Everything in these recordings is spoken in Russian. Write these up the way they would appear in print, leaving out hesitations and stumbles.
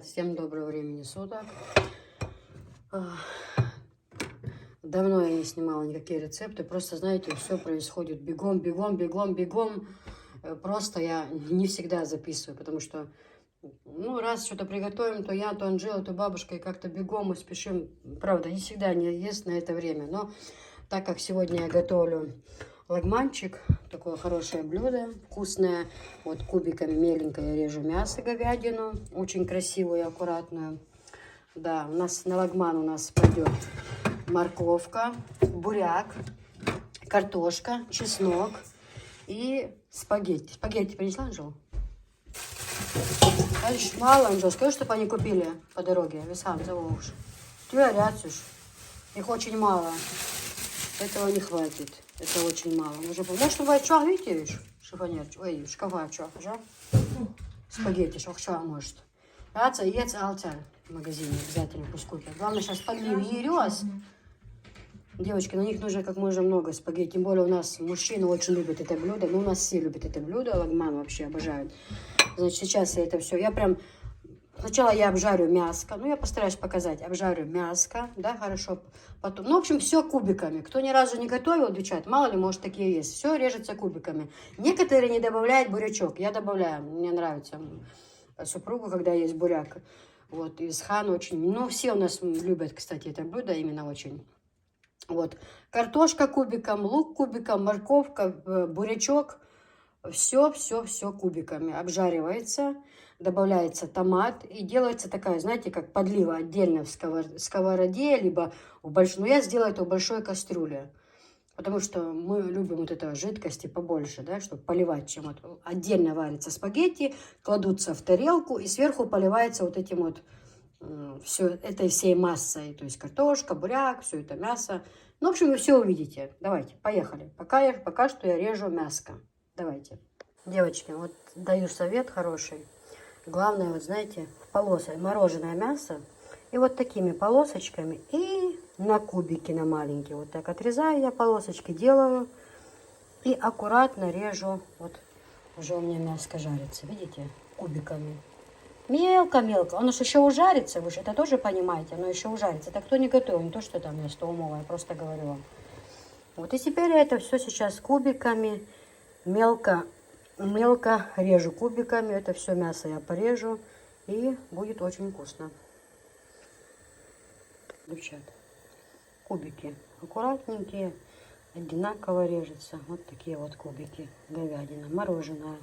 Всем доброго времени суток. Давно я не снимала никакие рецепты. Просто, знаете, все происходит бегом, бегом, бегом, бегом. Просто я не всегда записываю, потому что, ну, раз что-то приготовим, то я, то Анжела, то бабушка, и как-то бегом мы спешим. Правда, не всегда не есть на это время. Но так как сегодня я готовлю лагманчик, такое хорошее блюдо, вкусное. Вот кубиками меленько я режу мясо, говядину, очень красивую и аккуратную. Да, у нас на лагман у нас пойдет морковка, буряк, картошка, чеснок и спагетти. Спагетти принесла, Анжела? Мало, Анжела, скажи, чтобы они купили по дороге. Висам, заволжь. Ты оряцишь. Их очень мало. Этого не хватит. Это очень мало. Может, бывает, что видишь? Шифонер, ой, шкафа, что, жа? Спагетти, что может. Раца, яйца, алтарь в магазине обязательно пусть купят. Главное, сейчас подливи и рез. Девочки, на них нужно как можно много спагетти. Тем более у нас мужчины очень любят это блюдо. Ну, у нас все любят это блюдо. Лагман вообще обожают. Значит, сейчас я это все. Я прям... Сначала я обжарю мяско. Ну, я постараюсь показать. Обжарю мяско, да, хорошо. Потом... Ну, в общем, все кубиками. Кто ни разу не готовил, девчат, мало ли, может, такие есть. Все режется кубиками. Некоторые не добавляют бурячок. Я добавляю. Мне нравится супругу, когда есть буряк. Вот, из хан очень... Ну, все у нас любят, кстати, это блюдо именно очень... Вот, картошка кубиком, лук кубиком, морковка, бурячок, все кубиками обжаривается, добавляется томат и делается такая, знаете, как подлива отдельно в сковороде, либо в большой, но я сделаю это в большой кастрюле, потому что мы любим вот это жидкости побольше, да, чтобы поливать, чем вот отдельно варится спагетти, кладутся в тарелку и сверху поливается вот этим вот все этой всей массой, то есть картошка, буряк, все это мясо. Ну, в общем, вы все увидите. Давайте, поехали. Пока что я режу мяско. Давайте. Девочки, вот даю совет хороший. Главное, вот знаете, в полосы мороженое мясо. И вот такими полосочками и на кубики, на маленькие. Вот так отрезаю я полосочки, делаю. И аккуратно режу. Вот уже у меня мяско жарится, видите, кубиками. Мелко-мелко. Оно же еще ужарится, вы же это тоже понимаете, оно еще ужарится. Это кто не готовил, не то, что там я 100 умова, я просто говорю вам. Вот и теперь я это все сейчас кубиками, мелко режу кубиками. Это все мясо я порежу, и будет очень вкусно. Девчат, кубики аккуратненькие, одинаково режется. Вот такие вот кубики говядина, мороженое.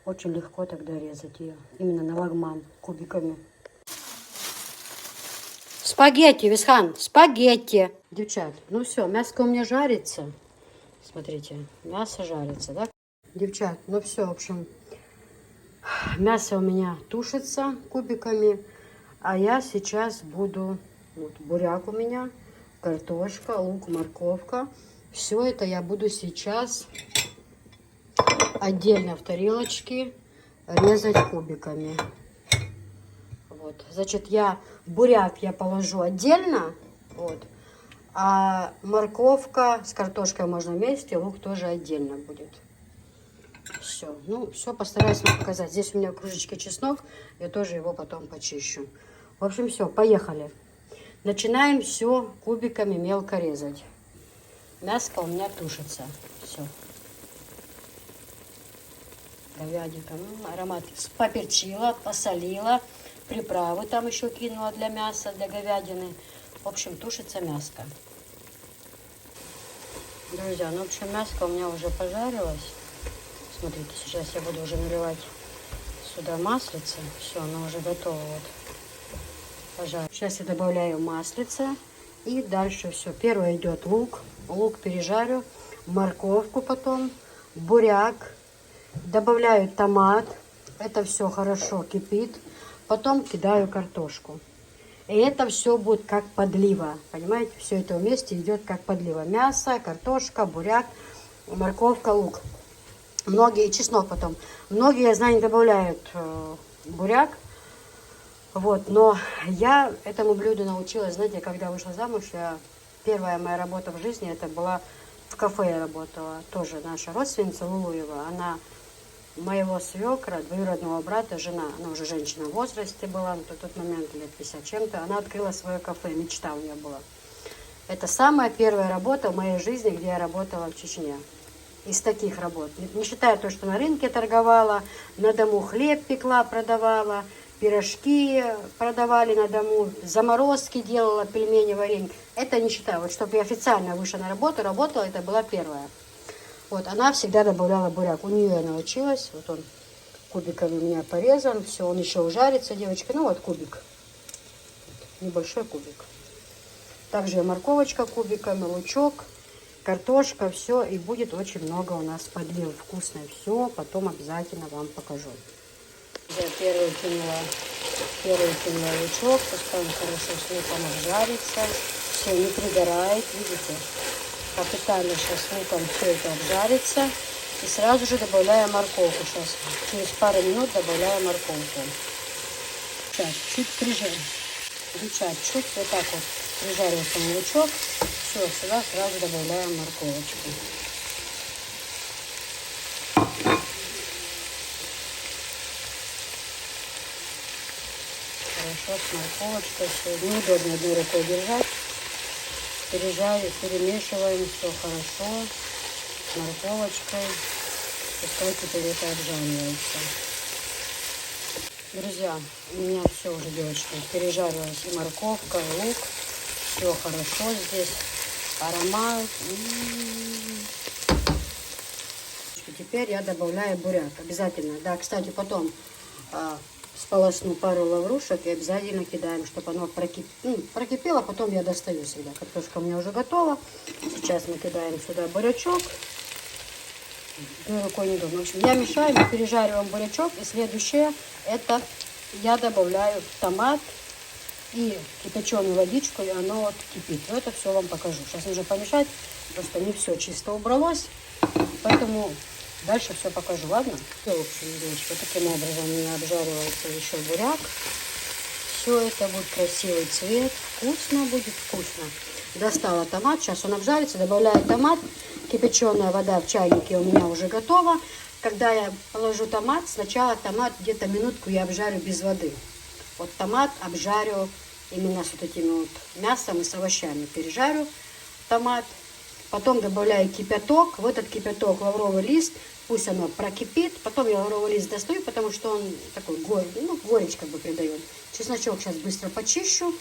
Очень легко тогда резать ее. Именно на лагман кубиками. Спагетти, Висхан, спагетти. Девчат, ну все, мяско у меня жарится. Смотрите, мясо жарится, да? Девчат, ну все, в общем, мясо у меня тушится кубиками. А я сейчас буду... Вот буряк у меня, картошка, лук, морковка. Все это я буду сейчас... отдельно в тарелочке резать кубиками. Вот. Значит, буряк я положу отдельно. Вот. А морковка с картошкой можно вместе, лук тоже отдельно будет. Все. Ну, все постараюсь вам показать. Здесь у меня в кружечке чеснок. Я тоже его потом почищу. В общем, все, поехали. Начинаем все кубиками мелко резать. Мяско у меня тушится. Все. Говядинка, ну, аромат. Поперчила, посолила, приправы там еще кинула для мяса, для говядины. В общем, тушится мяско. Друзья, ну, в общем, мяско у меня уже пожарилось. Смотрите, сейчас я буду уже наливать сюда маслице. Все, оно уже готово. Вот. Пожарю. Сейчас я добавляю маслице. И дальше все. Первое идет лук. Лук пережарю. Морковку потом. Буряк. Добавляю томат. Это все хорошо кипит. Потом кидаю картошку. И это все будет как подлива. Понимаете? Все это вместе идет как подлива. Мясо, картошка, буряк, морковка, лук. Многие, чеснок потом. Многие, я знаю, не добавляют буряк. Вот, но я этому блюду научилась, знаете, когда вышла замуж, первая моя работа в жизни, это была в кафе я работала. Тоже наша родственница Лулуева. Она моего свекра, двоюродного брата, жена, она уже женщина в возрасте была, на тот момент лет 50 чем-то, она открыла свое кафе, мечта у нее была. Это самая первая работа в моей жизни, где я работала в Чечне. Из таких работ. Не считая то, что на рынке торговала, на дому хлеб пекла, продавала, пирожки продавали на дому, заморозки делала, пельмени, варенье. Это не считаю. Вот чтобы я официально вышла на работу, работала, это была первая. Вот, она всегда добавляла буряк. У нее я научилась. Вот он кубиками у меня порезан. Все, он еще ужарится, девочка. Ну вот кубик. Небольшой кубик. Также морковочка кубиками, лучок, картошка, все. И будет очень много у нас подлив. Вкусное все. Потом обязательно вам покажу. Я первый кинула лучок. Пускай он хорошо с луком обжарится. Все, не пригорает, видите? Капитально сейчас луком все это обжарится. И сразу же добавляю морковку. Сейчас через пару минут добавляю морковку. Сейчас чуть прижарим. Чуть вот так вот прижаривается лучок. Все, сюда сразу добавляем морковочку. Хорошо с морковочкой. Все неудобно одной рукой держать. Перемешиваем все хорошо с морковочкой. Пускай теперь это обжаривается. Друзья, у меня все уже, девочки, пережарилась и морковка, и лук. Все хорошо здесь. Аромат. Теперь я добавляю буряк. Обязательно. Да, кстати, потом сполосну пару лаврушек и обязательно кидаем, чтобы оно прокипело. Потом я достаю всегда. Картошка у меня уже готова. Сейчас мы кидаем сюда бурячок. Рукой не думаю. В общем, я мешаю, мы пережариваем бурячок. И следующее, это я добавляю томат и кипяченую водичку, и оно вот кипит. Это все вам покажу. Сейчас нужно помешать. Просто не все чисто убралось. Поэтому дальше все покажу, ладно? Все, в общем, девочки, вот таким образом у меня обжаривается еще буряк. Все это будет красивый цвет. Вкусно будет, вкусно. Достала томат, сейчас он обжарится, добавляю томат. Кипяченая вода в чайнике у меня уже готова. Когда я положу томат, сначала томат где-то минутку я обжарю без воды. Вот томат обжарю именно с вот этим вот мясом и с овощами. Пережарю томат. Потом добавляю кипяток. В этот кипяток лавровый лист. Пусть оно прокипит. Потом я лавровый лист достаю, потому что он такой горечь как бы придает. Чесночок сейчас быстро почищу.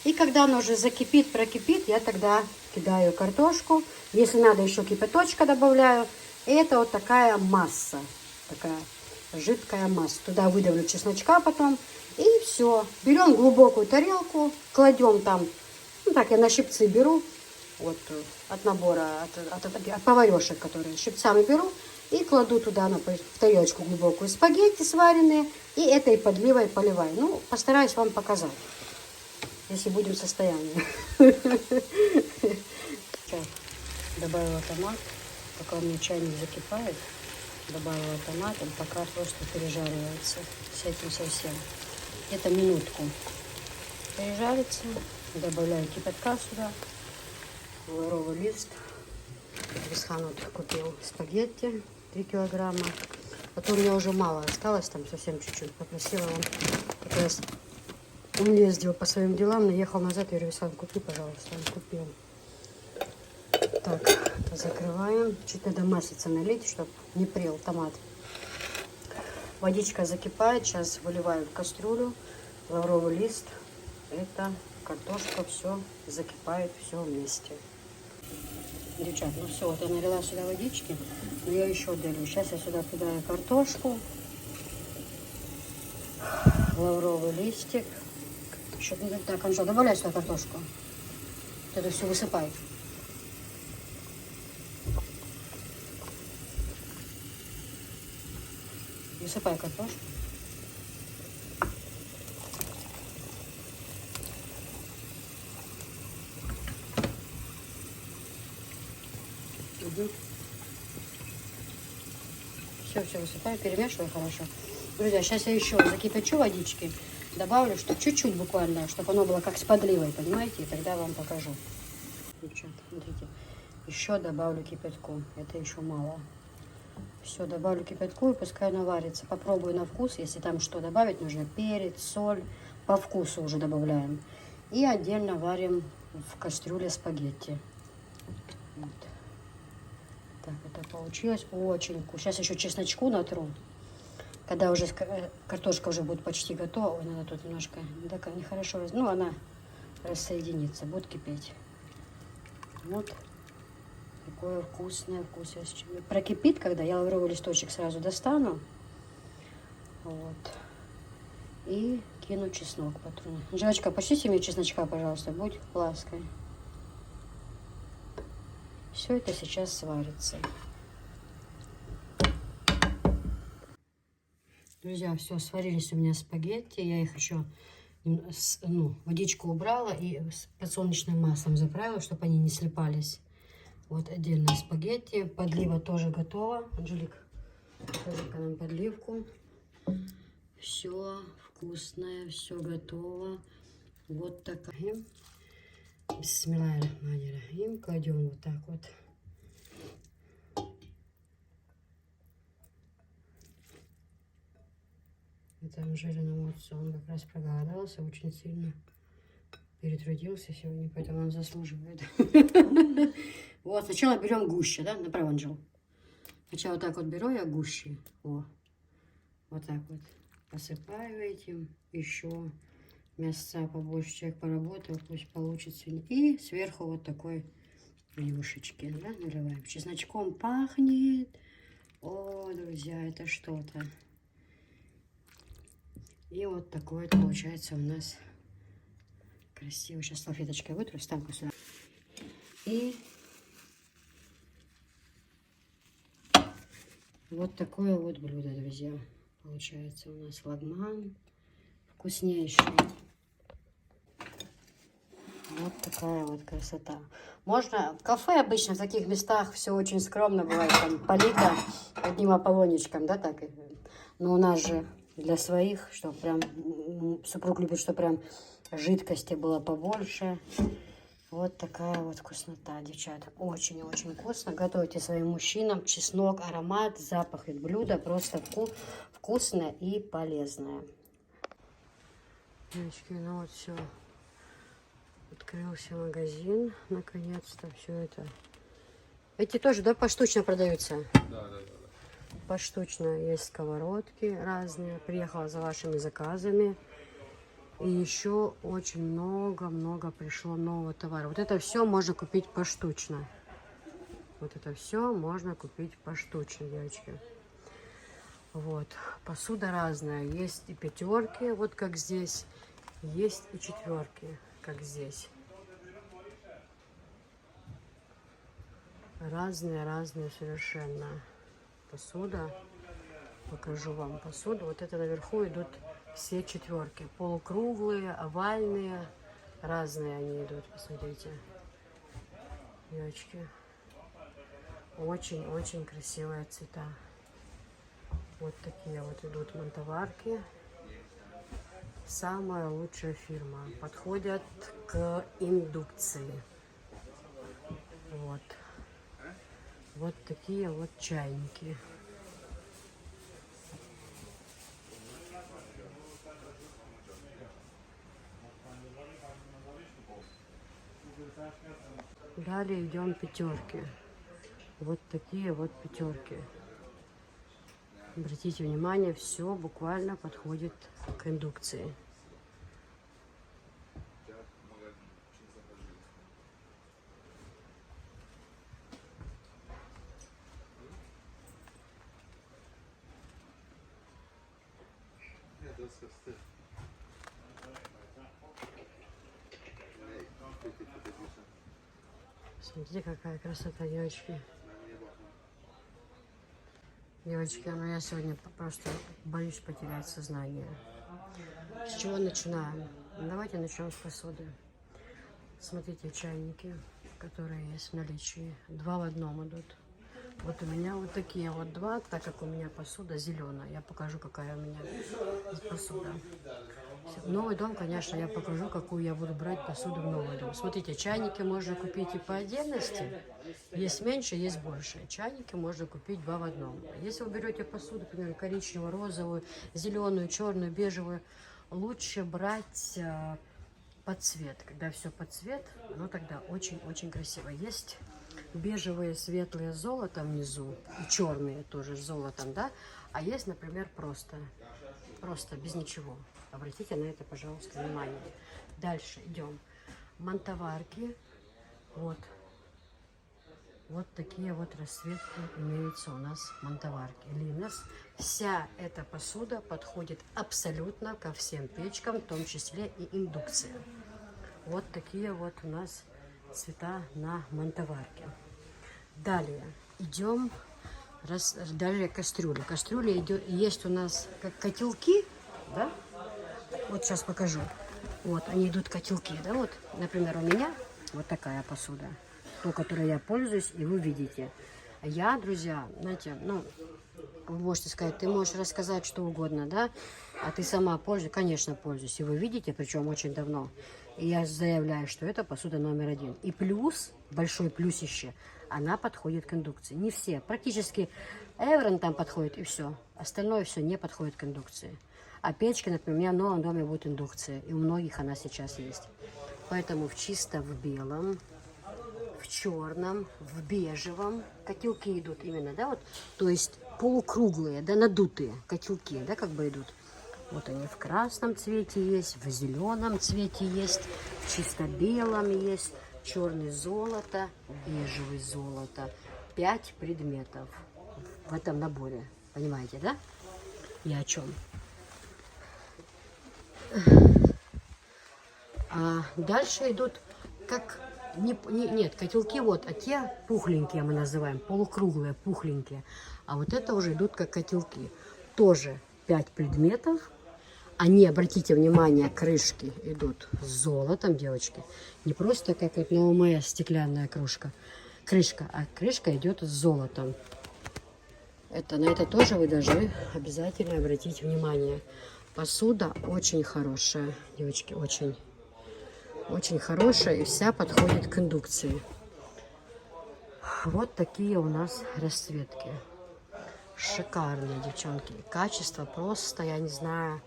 И когда оно уже закипит, прокипит, я тогда кидаю картошку. Если надо, еще кипяточка добавляю. И это вот такая масса. Такая жидкая масса. Туда выдавлю чесночка потом. И все. Берем глубокую тарелку. Кладем там. Ну так, я на щипцы беру. Вот от набора, от поварешек, которые щипцами беру. И кладу туда в тарелочку глубокую спагетти сваренные. И этой подливой поливаю. Ну, постараюсь вам показать. Если будем в состоянии. Добавила томат. Пока у меня чайник закипает. Добавила томат. Он пока просто пережаривается. С этим совсем. Где-то минутку. Пережарится. Добавляю кипятка сюда. Лавровый лист. Висхан вот купил спагетти. 3 килограмма. Потом у меня уже мало осталось. Там совсем чуть-чуть. Попросила он как раз. Он ездил по своим делам, наехал назад, я говорю, Висхан, купи, пожалуйста. Он купил. Так, закрываем. Чуть надо маслица налить, чтобы не прел томат. Водичка закипает. Сейчас выливаю в кастрюлю. Лавровый лист. Это картошка. Все закипает, все вместе. Девчат, ну все, вот я налила сюда водички. Но я еще долью. Сейчас я сюда кидаю картошку. Лавровый листик. Еще, так, Анжела, добавляй сюда картошку. Это все высыпай. Высыпай картошку. Угу. Все высыпаю, перемешиваю хорошо. Друзья, сейчас я еще закипячу водички. Добавлю, что чуть-чуть буквально, чтобы оно было как с подливой, понимаете? И тогда вам покажу. Девчата, смотрите. Еще добавлю кипятку. Это еще мало. Все, добавлю кипятку и пускай она варится. Попробую на вкус, если там что добавить нужно, перец, соль, по вкусу уже добавляем. И отдельно варим в кастрюле спагетти. Вот. Так, это получилось очень вкусно. Сейчас еще чесночку натру. Когда уже картошка уже будет почти готова, ой, надо тут немножко, так нехорошо, ну она рассоединится, будет кипеть. Вот такое вкусное. Прокипит, когда я лавровый листочек сразу достану. Вот. И кину чеснок потру. Анжелочка, почти мне чесночка, пожалуйста, будь лаской. Все это сейчас сварится. Друзья, все, сварились у меня спагетти. Я их еще, водичку убрала и с подсолнечным маслом заправила, чтобы они не слипались. Вот отдельно спагетти. Подлива тоже готова. Анжелик, покажи-ка нам подливку. Все вкусное, все готово. Вот такая. Бисмиллахир-рахманир-рахим. Кладем вот так вот. Там жареного отца, он как раз проголодался очень сильно, перетрудился сегодня, поэтому он заслуживает. Вот, сначала берем гуще, да, направо, Анжел. Сначала вот так вот беру я гуще, вот так вот посыпаю этим, еще мясца побольше, человек поработал, пусть получится. И сверху вот такой юшечки, да, наливаем. Чесночком пахнет. О, друзья, это что-то. И вот такое вот получается у нас красиво. Сейчас салфеточкой вытру, ставку сюда. И вот такое вот блюдо, друзья. Получается у нас лагман. Вкуснейший. Вот такая вот красота. Можно в кафе обычно в таких местах все очень скромно бывает. Там полито одним аполлонечком, да, так. Но у нас же для своих, что прям супруг любит, что прям жидкости было побольше. Вот такая вот вкуснота, девчата. Очень-очень вкусно. Готовьте своим мужчинам. Чеснок, аромат, запах от блюда. Просто вкусное и полезное. Девочки, ну вот все. Открылся магазин. Наконец-то все это. Эти тоже, да, поштучно продаются? Да. Поштучно есть сковородки разные. Приехала за вашими заказами. И еще очень много пришло нового товара. Вот это все можно купить поштучно. Вот это все можно купить поштучно, девочки. Вот. Посуда разная. Есть и пятерки, вот как здесь. Есть и четверки, как здесь. Разные совершенно. Посуда. Покажу вам посуду. Вот это наверху идут все четверки. Полукруглые, овальные. Разные они идут. Посмотрите. Девочки. Очень красивые цвета. Вот такие вот идут монтоварки. Самая лучшая фирма. Подходят к индукции. Вот. Вот такие вот чайники. Далее идем пятерки. Вот такие вот пятерки. Обратите внимание, все буквально подходит к индукции. Смотрите, какая красота, девочки. Девочки, ну я сегодня просто боюсь потерять сознание. С чего начинаем? Давайте начнем с посуды. Смотрите, чайники, которые есть в наличии. 2 в 1 идут. Вот у меня вот такие вот 2, так как у меня посуда зеленая. Я покажу, какая у меня посуда. в новый дом, конечно, я покажу, какую я буду брать посуду в новый дом. Смотрите, чайники можно купить и по отдельности. Есть меньше, есть больше. Чайники можно купить два в одном. Если вы берете посуду, например, коричневую, розовую, зеленую, черную, бежевую, лучше брать под цвет. Когда все под цвет, оно тогда очень-очень красиво. Есть бежевые, светлые с золотом внизу, и черные тоже с золотом, да? А есть, например, просто без ничего. Обратите на это, пожалуйста, внимание. Дальше идем. Мантоварки. Вот. Вот такие вот расцветки имеются у нас мантоварки. Линос. Вся эта посуда подходит абсолютно ко всем печкам, в том числе и индукции. Вот такие вот у нас цвета на мантоварке. Далее идем, далее кастрюли. Кастрюли есть у нас как котелки, да? Вот сейчас покажу. Вот они идут котелки, да? Вот, например, у меня вот такая посуда, то, которой я пользуюсь, и вы видите. Я, друзья, знаете, ну, вы можете сказать, ты можешь рассказать что угодно, да? А ты сама пользуешься? Конечно, пользуюсь. И вы видите, причем очень давно. И я заявляю, что это посуда номер 1. И плюс, большой плюсище, она подходит к индукции. Не все, практически Эврон там подходит и все. Остальное все не подходит к индукции. А печка, например, у меня в новом доме будет индукция. И у многих она сейчас есть. Поэтому чисто в белом, в черном, в бежевом котелки идут именно, да, вот, то есть полукруглые, да, надутые котелки, да, как бы идут. Вот они в красном цвете есть, в зеленом цвете есть, в чисто белом есть, черный золото, бежевый золото. 5 предметов в этом наборе, понимаете, да? И о чем? А дальше идут как нет, котелки вот, а те пухленькие мы называем, полукруглые, пухленькие. А вот это уже идут как котелки. Тоже 5 предметов. Они, обратите внимание, крышки идут с золотом, девочки. Не просто как вот моя стеклянная крышка, а крышка идет с золотом. На это тоже вы должны обязательно обратить внимание. Посуда очень хорошая, девочки, очень хорошая, и вся подходит к индукции. Вот такие у нас расцветки. Шикарные, девчонки. Качество просто, я не знаю.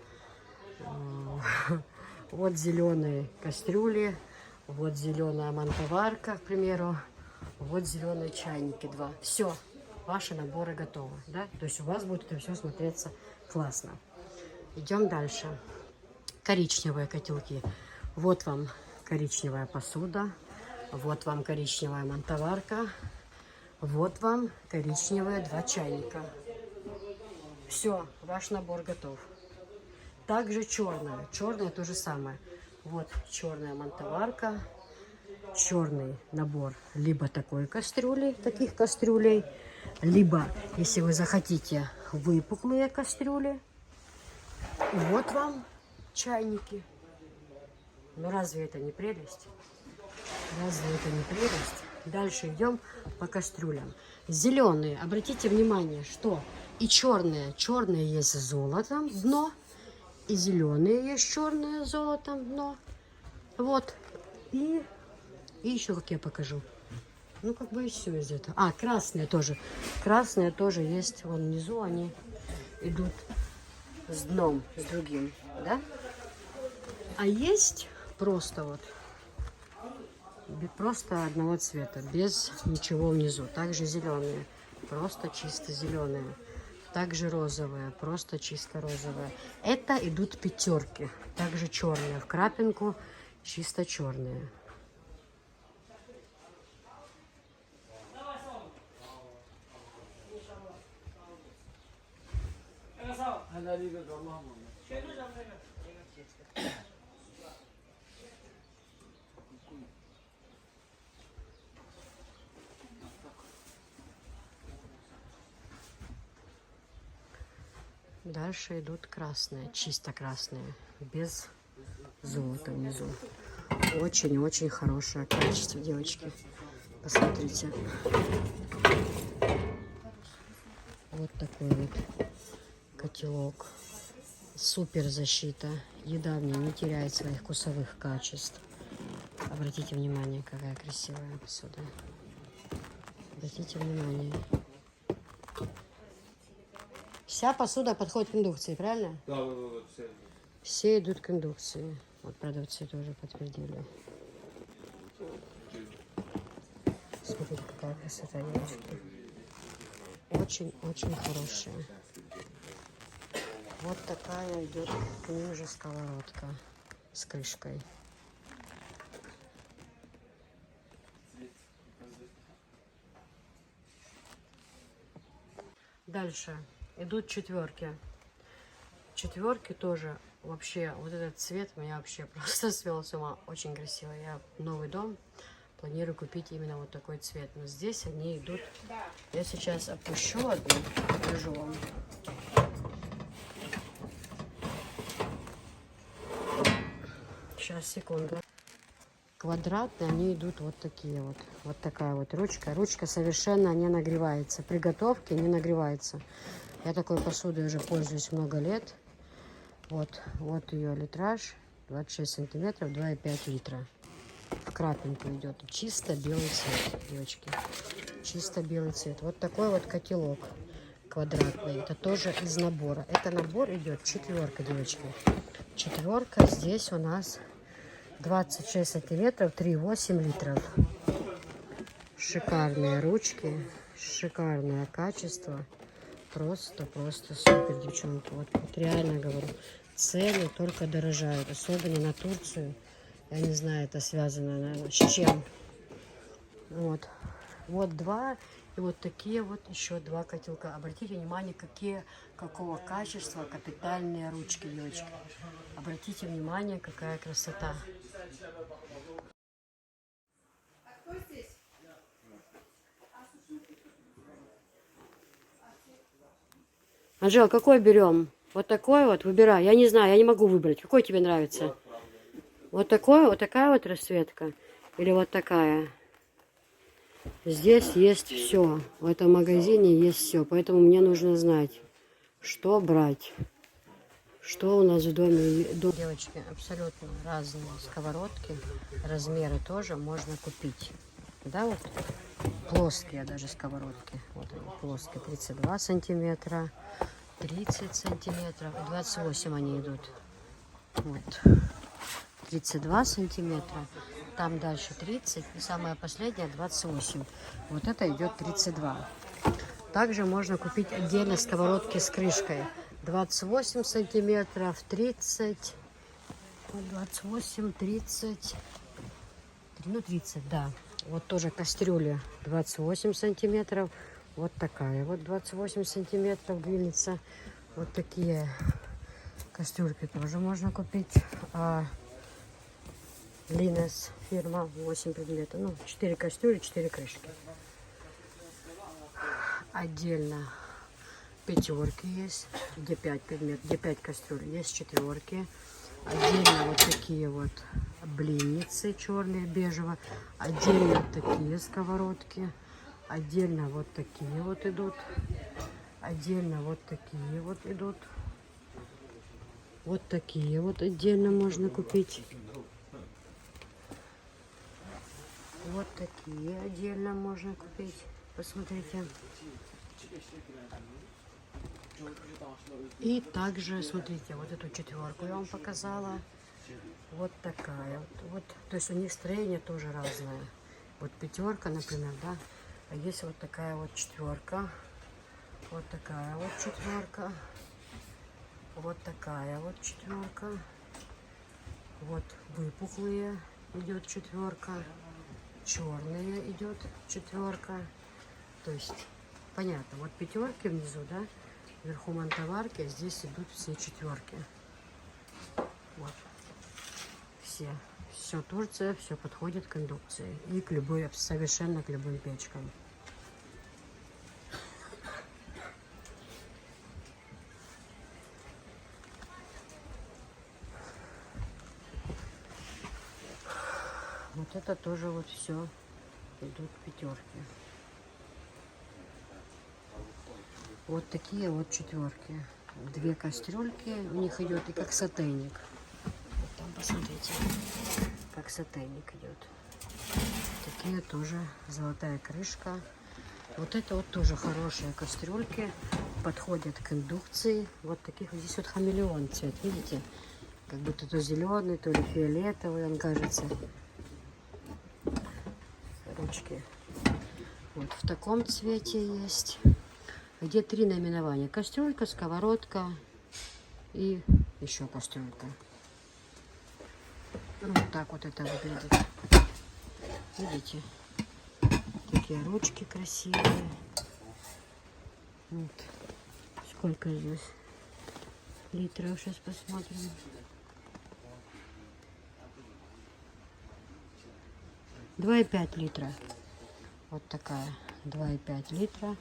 Вот зеленые кастрюли, вот зеленая мантоварка, к примеру, вот зеленые чайники 2. Все, ваши наборы готовы, да? То есть у вас будет это все смотреться классно. Идем дальше. Коричневые котелки. Вот вам коричневая посуда, вот вам коричневая мантоварка, вот вам коричневые 2 чайника. Все, ваш набор готов. Также черная. Черная то же самое. Вот черная мантоварка, черный набор либо такой кастрюли, таких кастрюлей, либо, если вы захотите, выпуклые кастрюли. И вот вам чайники. Ну разве это не прелесть? Разве это не прелесть? Дальше идем по кастрюлям. Зеленые, обратите внимание, что и черные есть с золотом дно, и зеленые есть черные с золотом дно. Вот. И еще как я покажу. Ну как бы и все из этого. А, красные тоже. Красные тоже есть. Вон внизу они идут с дном, с другим, да? А есть просто вот, просто одного цвета, без ничего внизу. Также зеленые, просто чисто зеленые. Также розовые, просто чисто розовые. Это идут 5. Также черные в крапинку, чисто черные. Дальше идут красные, чисто красные, без золота внизу. Очень-очень хорошее качество, девочки. Посмотрите. Вот такой вот котелок Супер защита. Еда в ней не теряет своих вкусовых качеств. Обратите внимание, какая красивая посуда. Обратите внимание. Вся посуда подходит к индукции, правильно? Да, вот, все. Все идут к индукции. Вот продавцы тоже подтвердили. Смотрите, какая красота, девочки. Очень-очень хорошая. Вот такая идет к ним же сковородка с крышкой. Дальше идут четверки. Четверки тоже вообще, вот этот цвет меня вообще просто свел с ума. Очень красиво. Я новый дом планирую купить именно вот такой цвет. Но здесь они идут. Я сейчас опущу одну, покажу вам. Сейчас, секунду. Квадратные, они идут вот такие вот. Вот такая вот ручка. Ручка совершенно не нагревается. При готовке не нагревается. Я такой посудой уже пользуюсь много лет. Вот ее литраж. 26 сантиметров, 2,5 литра. В крапинку идет. Чисто белый цвет, девочки. Чисто белый цвет. Вот такой вот котелок квадратный. Это тоже из набора. Это набор идет четверка, девочки. Четверка. Здесь у нас 26 сантиметров, 3,8 литров. Шикарные ручки, шикарное качество. Просто супер, девчонки. Вот реально говорю, цены только дорожают. Особенно на Турцию. Я не знаю, это связано, наверное, с чем. Вот два. И вот такие вот еще два котелка. Обратите внимание, какого качества капитальные ручки, девочки. Обратите внимание, какая красота. Анжел, какой берем? Вот такой вот, выбирай. Я не знаю, я не могу выбрать. Какой тебе нравится? Вот такой, вот такая вот расцветка? Или вот такая? Здесь есть все. В этом магазине есть все. Поэтому мне нужно знать, что брать. Что у нас в доме. Девочки, абсолютно разные сковородки. Размеры тоже можно купить. Да, вот плоские даже сковородки. Вот они плоские. 32 сантиметра, 30 сантиметров. 28 они идут. Вот. 32 сантиметра. Там дальше 30. И самая последняя 28. Вот это идет 32. Также можно купить отдельно сковородки с крышкой. 28 сантиметров, 30, 28, 30, ну 30, да. Вот тоже кастрюля 28 сантиметров. Вот такая вот 28 сантиметров длинница. Вот такие кастрюльки тоже можно купить. Линес фирма, 8 предметов. Ну, 4 кастрюли, 4 крышки. Отдельно пятерки есть, где 5 предметов, где 5 кастрюль. Есть четверки. Отдельно вот такие вот блинницы черные, бежево. Отдельно такие сковородки. Отдельно вот такие вот идут. Отдельно вот такие вот идут. Вот такие вот отдельно можно купить. Вот такие отдельно можно купить. Посмотрите. И также, смотрите, вот эту четверку я вам показала. Вот такая. Вот, то есть у них строение тоже разное. Вот пятерка, например, да. А есть вот такая вот четверка. Вот такая вот четверка. Вот такая вот четверка. Вот выпуклые идет четверка. Черные идет четверка. То есть, понятно, вот пятерки внизу, да, вверху мантоварки, а здесь идут все четверки. Вот. Все. Все Турция, все подходит к индукции. И к любой, совершенно к любым печкам. Вот это тоже вот все идут пятерки. Вот такие вот четверки. две кастрюльки. У них идет и как сотейник. Вот там, посмотрите, как сотейник идет. Такие тоже золотая крышка. Вот это вот тоже хорошие кастрюльки. Подходят к индукции. Вот таких вот здесь вот хамелеон цвет, видите? Как будто то зеленый, то ли фиолетовый, он кажется. Ручки. Вот в таком цвете есть. Где 3 наименования. Кастрюлька, сковородка и еще кастрюлька. Вот так вот это выглядит. Видите? Такие ручки красивые. Вот. Сколько здесь литров? Сейчас посмотрим. 2,5 литра. Вот такая 2,5 литра.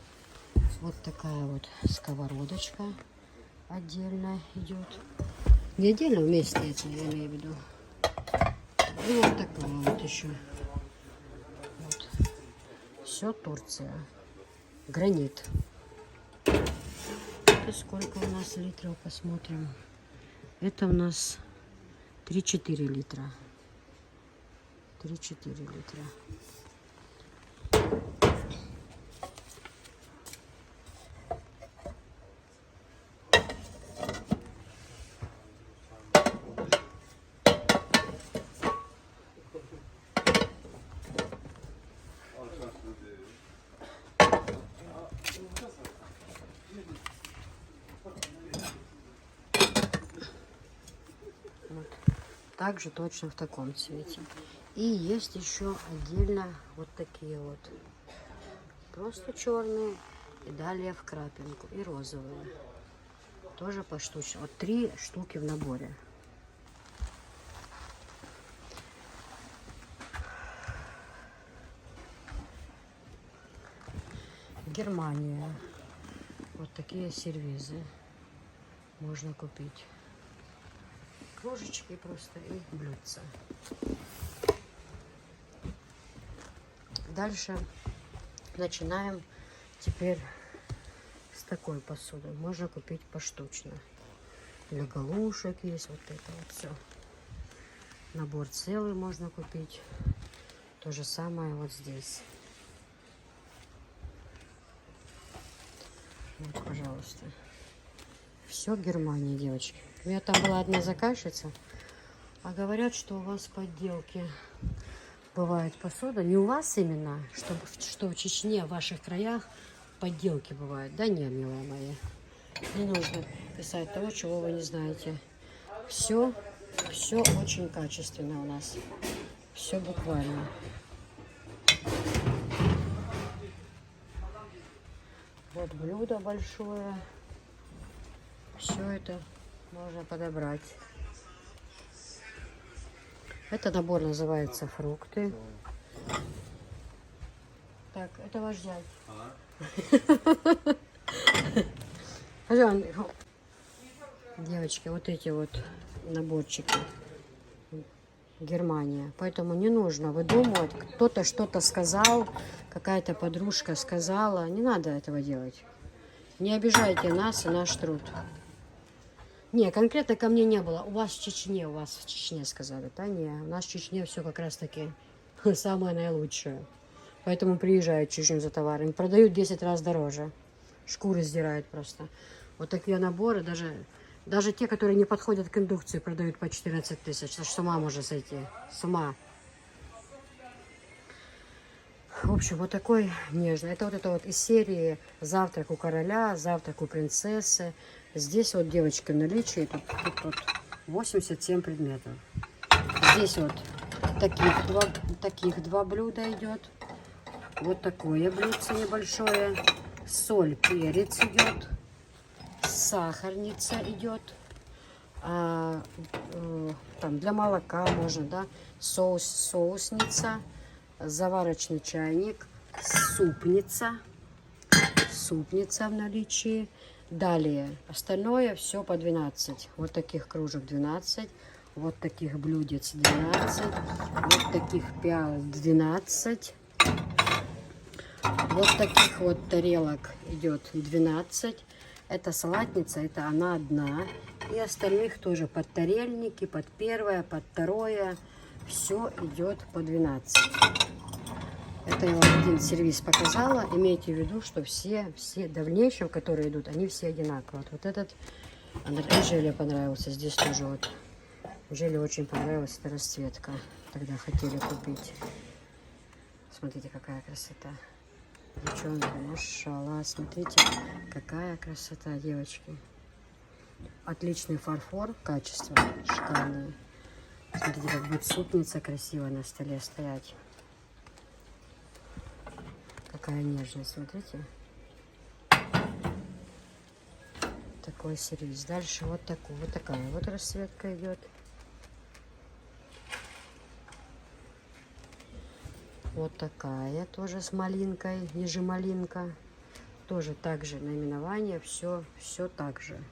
Вот такая вот сковородочка отдельно идет. Не отдельно, вместе, я имею в виду. И вот такая вот еще. Вот. Все Турция. Гранит. Это сколько у нас литров, посмотрим. Это у нас 3-4 литра. 3-4 литра. Вот. Также точно в таком цвете. И есть еще отдельно вот такие вот. Просто черные. И далее в крапинку. И розовые. Тоже поштучно. Вот 3 штуки в наборе. Германия. Вот такие сервизы можно купить. Кружечки просто и блюдца. Дальше начинаем теперь с такой посуды. Можно купить поштучно. Для галушек есть вот это вот все. Набор целый можно купить. То же самое вот здесь. Вот, пожалуйста. Все Германия, девочки. У меня там была одна заказчица, а говорят, что у вас подделки бывает посуда. Не у вас именно, что в Чечне, в ваших краях подделки бывают. Да нет, милая моя. Не нужно писать того, чего вы не знаете. Все очень качественно у нас. Все буквально. Вот блюдо большое. Все это можно подобрать. Это набор называется фрукты. Так, это ваш дядь. Девочки, вот эти вот наборчики. Германия. Поэтому не нужно выдумывать. Кто-то что-то сказал, какая-то подружка сказала. Не надо этого делать. Не обижайте нас и наш труд. Не, конкретно ко мне не было. У вас в Чечне сказали. Да не, у нас в Чечне все как раз таки самое наилучшее. Поэтому приезжают в Чечню за товарами. Продают 10 раз дороже. Шкуры сдирают просто. Вот такие наборы, даже те, которые не подходят к индукции, продают по 14 тысяч. С ума можно сойти. С ума. В общем, вот такой нежный. Это вот из серии «Завтрак у короля», «Завтрак у принцессы». Здесь вот, девочки, в наличии тут 87 предметов. Здесь вот таких два блюда идет. Вот такое блюдце небольшое. Соль, перец идет. Сахарница идет. Там для молока можно, да. Соусница. Заварочный чайник. Супница в наличии. Далее, остальное все по 12. Вот таких кружек 12. Вот таких блюдец 12. Вот таких пиал 12. Вот таких вот тарелок идет 12. эта салатница, это она одна. И остальных тоже под тарельники, под первое, под второе. Все идет по 12. Это я вам один сервис показала. Имейте в виду, что все в дальнейшем, которые идут, они все одинаковые. Вот этот Желе понравился. Здесь тоже вот Желе очень понравилась эта расцветка. Тогда хотели купить. Смотрите, какая красота. Девчонки, машалла, смотрите, какая красота, девочки. Отличный фарфор, качество шикарное. Смотрите, как будет супница красиво на столе стоять. Какая нежность, смотрите. Такой сервис. Дальше вот такая вот расцветка идет. Вот такая тоже с малинкой, ежемалинка. Тоже так же наименование, все так же.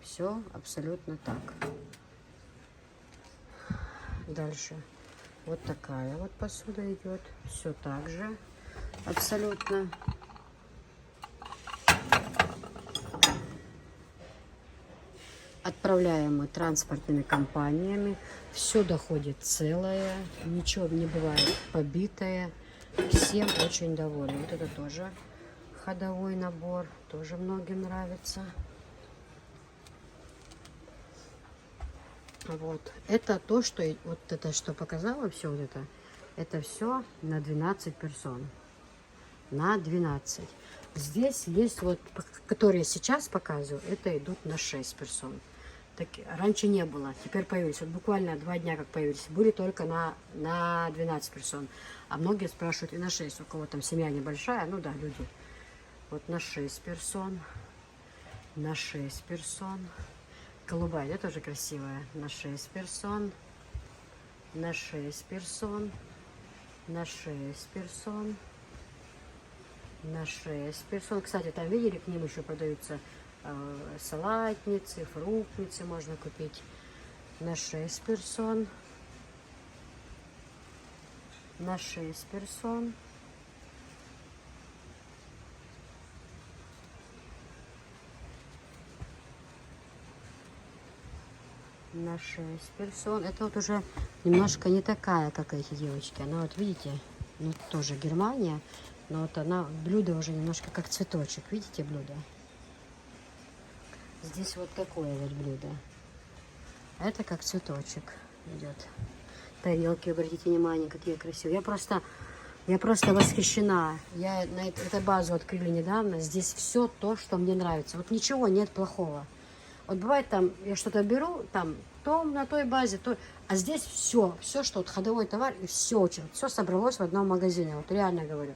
Все абсолютно так. Дальше вот такая вот посуда идет. Все так же абсолютно. Отправляем мы транспортными компаниями. Все доходит целое. Ничего не бывает побитое. Всем очень довольны. Вот это тоже ходовой набор. Тоже многим нравится. Вот. Это то, что вот это, что показала, все вот это все на 12 персон. На 12. Здесь есть вот, которые сейчас показываю, это идут на 6 персон. Так, раньше не было, теперь появились. Вот буквально 2 дня как появились. Были только на 12 персон. А многие спрашивают и на 6. У кого там семья небольшая, ну да, люди. Вот на 6 персон. На 6 персон. Голубая, это тоже красивая. На 6 персон. На 6 персон. На 6 персон. На 6 персон. Кстати, там видели, к ним еще продаются салатницы, фруктницы можно купить. На 6 персон. На 6 персон. На 6 персон. Это вот уже немножко не такая, как эти девочки. Она вот, видите, ну тоже Германия, но вот она, блюдо уже немножко как цветочек. Видите блюдо? Здесь вот такое вот блюдо. Это как цветочек идет. Тарелки, обратите внимание, какие красивые. Я просто восхищена. Я на эту базу открыли недавно. Здесь все то, что мне нравится. Вот ничего нет плохого. Вот бывает там, я что-то беру, там, то на той базе, то... А здесь все, что вот ходовой товар, и все собралось в одном магазине. Вот реально говорю.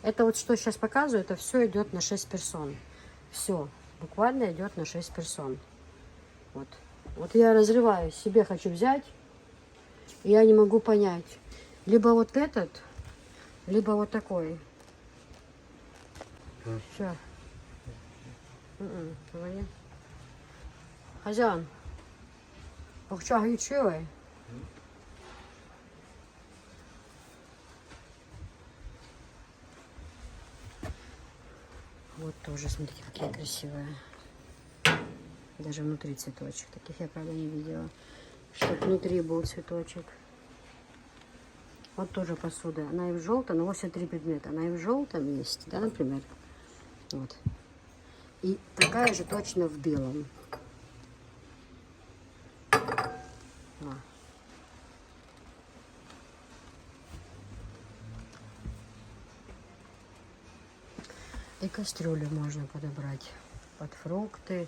Это вот что сейчас показываю, это все идет на 6 персон. Все, буквально идет на 6 персон. Вот. Вот я разрываю, себе хочу взять, и я не могу понять. Либо вот этот, либо вот такой. Все. Хозяин, бахча ючевый. Вот тоже, смотрите, какие красивые. Даже внутри цветочек. Таких я, правда, не видела. Чтобы внутри был цветочек. Вот тоже посуда. Она и в желтом, но 83 предмета. Она и в желтом есть, да, например. Вот. И такая же точно в белом. Вот. И кастрюлю можно подобрать под фрукты,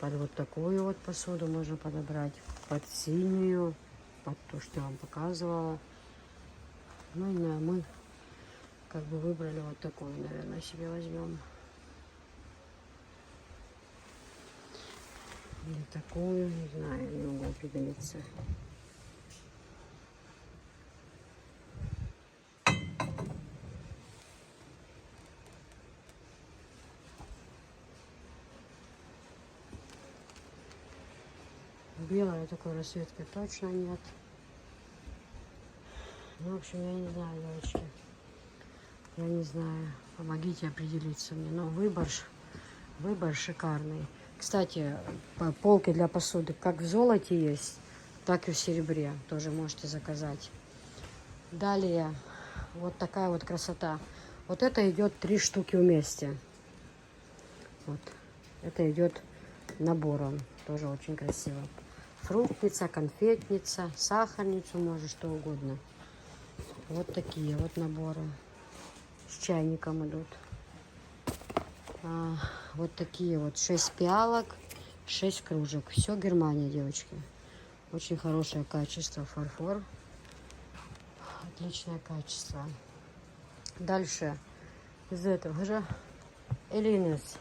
под вот такую вот посуду можно подобрать, под синюю, под то, что я вам показывала. Ну, и мы как бы выбрали вот такую, наверное, себе возьмем. Или такую, не знаю, не могу определиться. Белая такой расцветки точно нет. Ну, в общем, я не знаю, девочки. Я не знаю. Помогите определиться мне. Но выбор Выбор шикарный. Кстати, полки для посуды как в золоте есть, так и в серебре. Тоже можете заказать. Далее, вот такая вот красота. Вот это идет 3 штуки вместе. Вот. Это идет набором. Тоже очень красиво. Фруктница, конфетница, сахарницу, может что угодно. Вот такие вот наборы. С чайником идут. Вот такие вот 6 пиалок, 6 кружек. Все Германия, девочки. Очень хорошее качество, фарфор. Отличное качество. Дальше из этого же Элинес.